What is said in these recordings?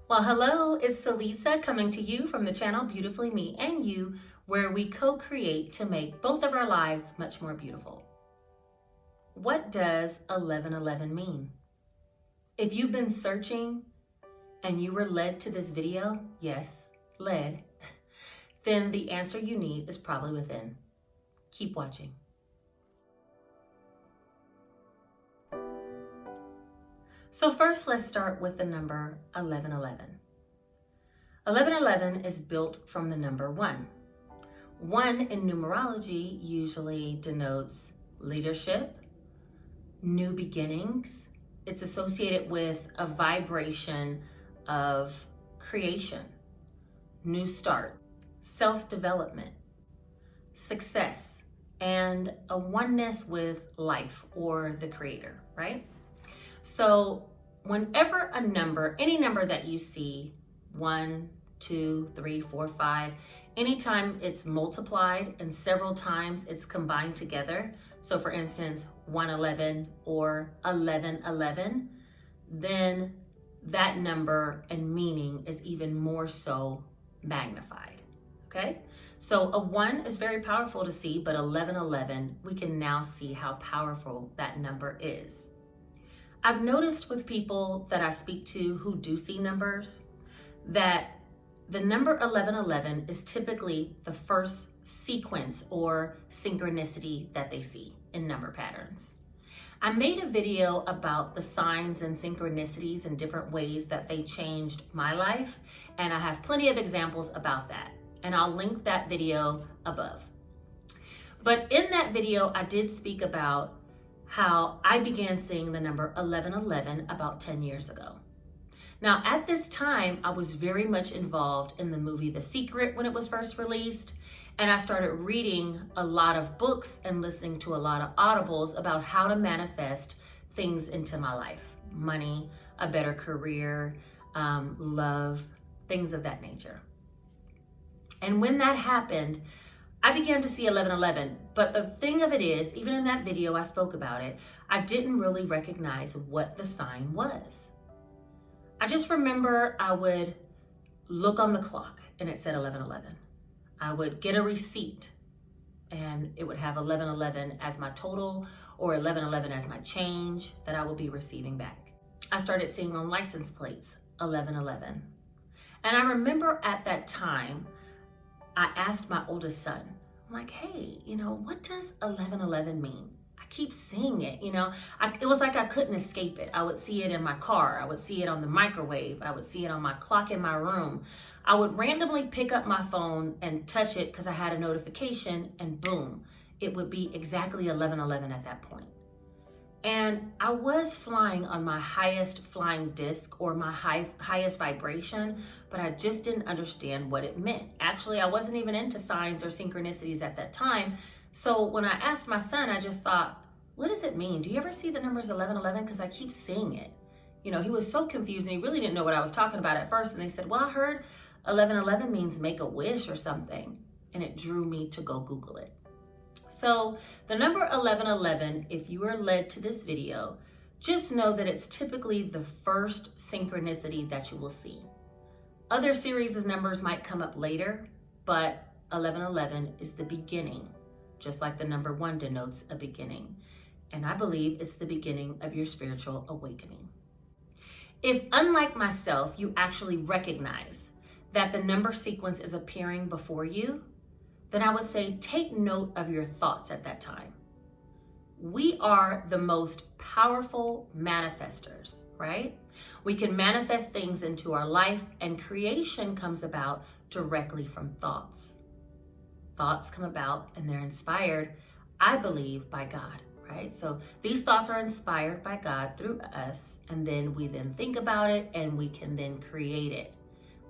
Well, hello, it's Celisa coming to you from the channel Beautifully Me and You, where we co-create to make both of our lives much more beautiful. What does 1111 mean? If you've been searching and you were led to this video, yes, led, then the answer you need is probably within. Keep watching. So first, let's start with the number 1111. 1111 is built from the number 1. 1 in numerology usually denotes leadership, new beginnings. It's associated with a vibration of creation, new start, self-development, success, and a oneness with life or the creator, right? So whenever a number, any number that you see, 1, 2, 3, 4, 5, anytime it's multiplied and several times it's combined together, so for instance, 111 or 1111, then that number and meaning is even more so magnified, okay? So a 1 is very powerful to see, but 1111, we can now see how powerful that number is. I've noticed with people that I speak to who do see numbers that the number 1111 is typically the first sequence or synchronicity that they see in number patterns. I made a video about the signs and synchronicities and different ways that they changed my life, and I have plenty of examples about that, and I'll link that video above. But in that video, I did speak about how I began seeing the number 1111 about 10 years ago. Now, at this time, I was very much involved in the movie The Secret when it was first released, and I started reading a lot of books and listening to a lot of audibles about how to manifest things into my life. Money, a better career, love, things of that nature. And when that happened, I began to see 1111, but the thing of it is, even in that video I spoke about it, I didn't really recognize what the sign was. I just remember I would look on the clock and it said 1111. I would get a receipt and it would have 1111 as my total or 1111 as my change that I would be receiving back. I started seeing on license plates 1111. And I remember at that time, I asked my oldest son, I'm like, hey, what does 1111 mean? I keep seeing it, it was like I couldn't escape it. I would see it in my car. I would see it on the microwave. I would see it on my clock in my room. I would randomly pick up my phone and touch it because I had a notification, and boom, it would be exactly 1111 at that point. And I was flying on my highest flying disc or my highest vibration, but I just didn't understand what it meant. Actually, I wasn't even into signs or synchronicities at that time. So when I asked my son, I just thought, what does it mean? Do you ever see the numbers 1111? Because I keep seeing it. He was so confused and he really didn't know what I was talking about at first. And they said, well, I heard 1111 means make a wish or something. And it drew me to go Google it. So the number 1111, if you are led to this video, just know that it's typically the first synchronicity that you will see. Other series of numbers might come up later, but 1111 is the beginning, just like the number 1 denotes a beginning. And I believe it's the beginning of your spiritual awakening. If, unlike myself, you actually recognize that the number sequence is appearing before you, then I would say take note of your thoughts at that time. We are the most powerful manifestors, right? We can manifest things into our life, and creation comes about directly from thoughts. Thoughts come about and they're inspired, I believe, by God, right? So these thoughts are inspired by God through us, and then we think about it and we can then create it.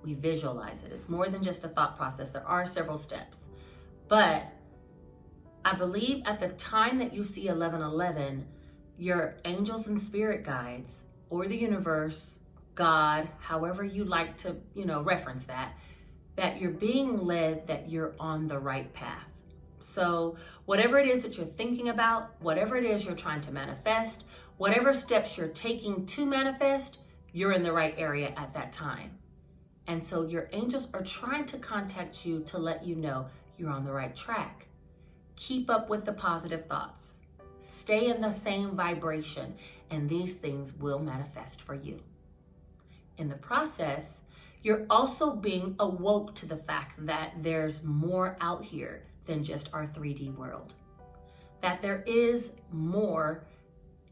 We visualize it. It's more than just a thought process. There are several steps. But I believe at the time that you see 1111, your angels and spirit guides, or the universe, God, however you like to, reference that you're being led, that you're on the right path. So whatever it is that you're thinking about, whatever it is you're trying to manifest, whatever steps you're taking to manifest, you're in the right area at that time. And so your angels are trying to contact you to let you know you're on the right track. Keep up with the positive thoughts. Stay in the same vibration, and these things will manifest for you. In the process, you're also being awoke to the fact that there's more out here than just our 3D world. That there is more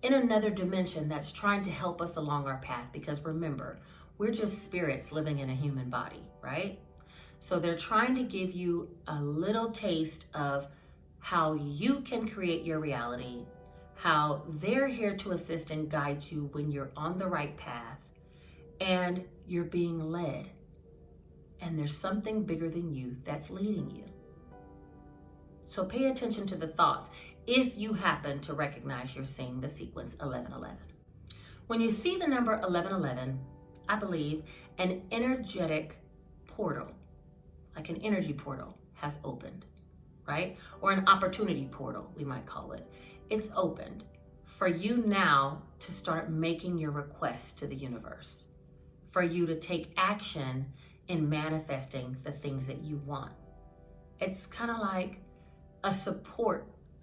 in another dimension that's trying to help us along our path, because remember, we're just spirits living in a human body, right? So they're trying to give you a little taste of how you can create your reality, how they're here to assist and guide you when you're on the right path and you're being led. And there's something bigger than you that's leading you. So pay attention to the thoughts if you happen to recognize you're seeing the sequence 1111. When you see the number 1111, I believe an energetic portal, like an energy portal, has opened, right? Or an opportunity portal, we might call it. It's opened for you now to start making your requests to the universe, for you to take action in manifesting the things that you want. It's kind of like a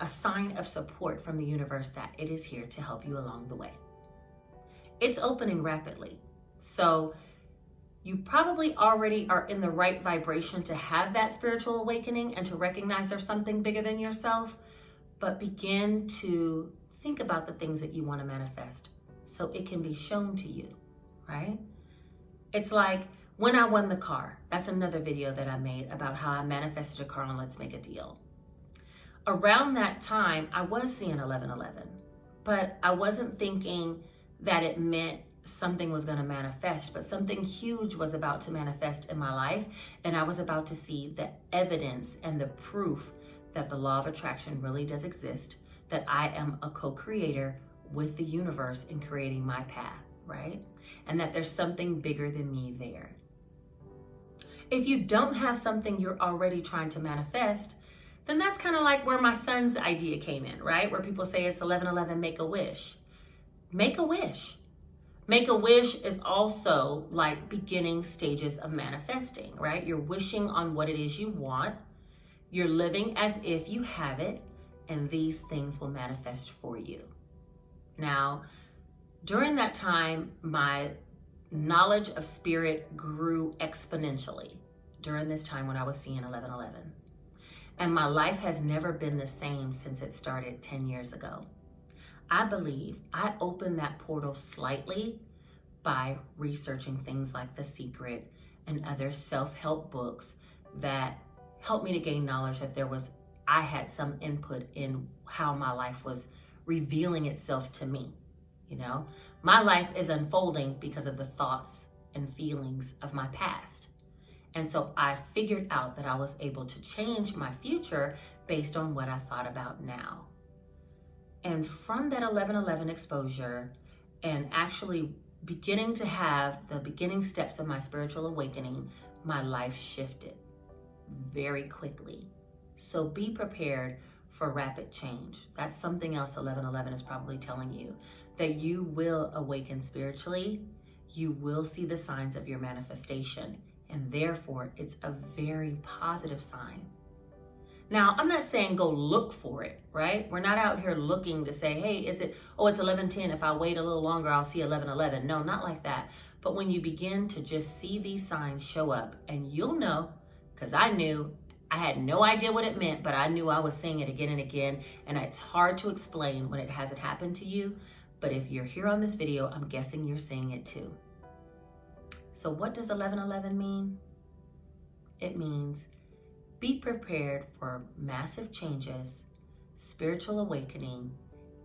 sign of support from the universe that it is here to help you along the way. It's opening rapidly. So you probably already are in the right vibration to have that spiritual awakening and to recognize there's something bigger than yourself, but begin to think about the things that you want to manifest so it can be shown to you, right? It's like when I won the car. That's another video that I made about how I manifested a car on Let's Make a Deal. Around that time, I was seeing 1111, but I wasn't thinking that it meant something was going to manifest, but something huge was about to manifest in my life, and I was about to see the evidence and the proof that the law of attraction really does exist, that I am a co-creator with the universe in creating my path, right? And that there's something bigger than me there. If you don't have something you're already trying to manifest, then that's kind of like where my son's idea came in, right? Where people say it's 1111, make a wish. Make a wish. Make a wish is also like beginning stages of manifesting, right? You're wishing on what it is you want. You're living as if you have it, and these things will manifest for you. Now, during that time, my knowledge of spirit grew exponentially during this time when I was seeing 1111. And my life has never been the same since it started 10 years ago. I believe I opened that portal slightly by researching things like The Secret and other self-help books that helped me to gain knowledge that I had some input in how my life was revealing itself to me. You know, my life is unfolding because of the thoughts and feelings of my past. And so I figured out that I was able to change my future based on what I thought about now. And from that 1111 exposure and actually beginning to have the beginning steps of my spiritual awakening, my life shifted very quickly. So be prepared for rapid change. That's something else 1111 is probably telling you, that you will awaken spiritually. You will see the signs of your manifestation, and therefore it's a very positive sign. Now, I'm not saying go look for it, right? We're not out here looking to say, hey, it's 11:10. If I wait a little longer, I'll see 11:11. No, not like that. But when you begin to just see these signs show up, and you'll know, because I had no idea what it meant, but I knew I was seeing it again and again. And it's hard to explain when it hasn't happened to you. But if you're here on this video, I'm guessing you're seeing it too. So what does 1111 mean? It means be prepared for massive changes, spiritual awakening,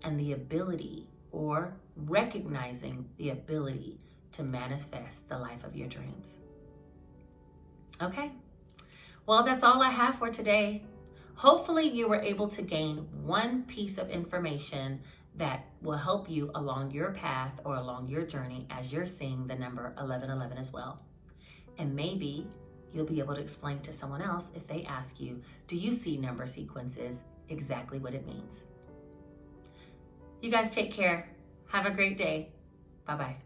and the ability, or recognizing the ability, to manifest the life of your dreams. Okay, well, that's all I have for today. Hopefully you were able to gain one piece of information that will help you along your path or along your journey as you're seeing the number 1111 as well. And maybe you'll be able to explain to someone else if they ask you, do you see number sequences, exactly what it means. You guys take care. Have a great day. Bye-bye.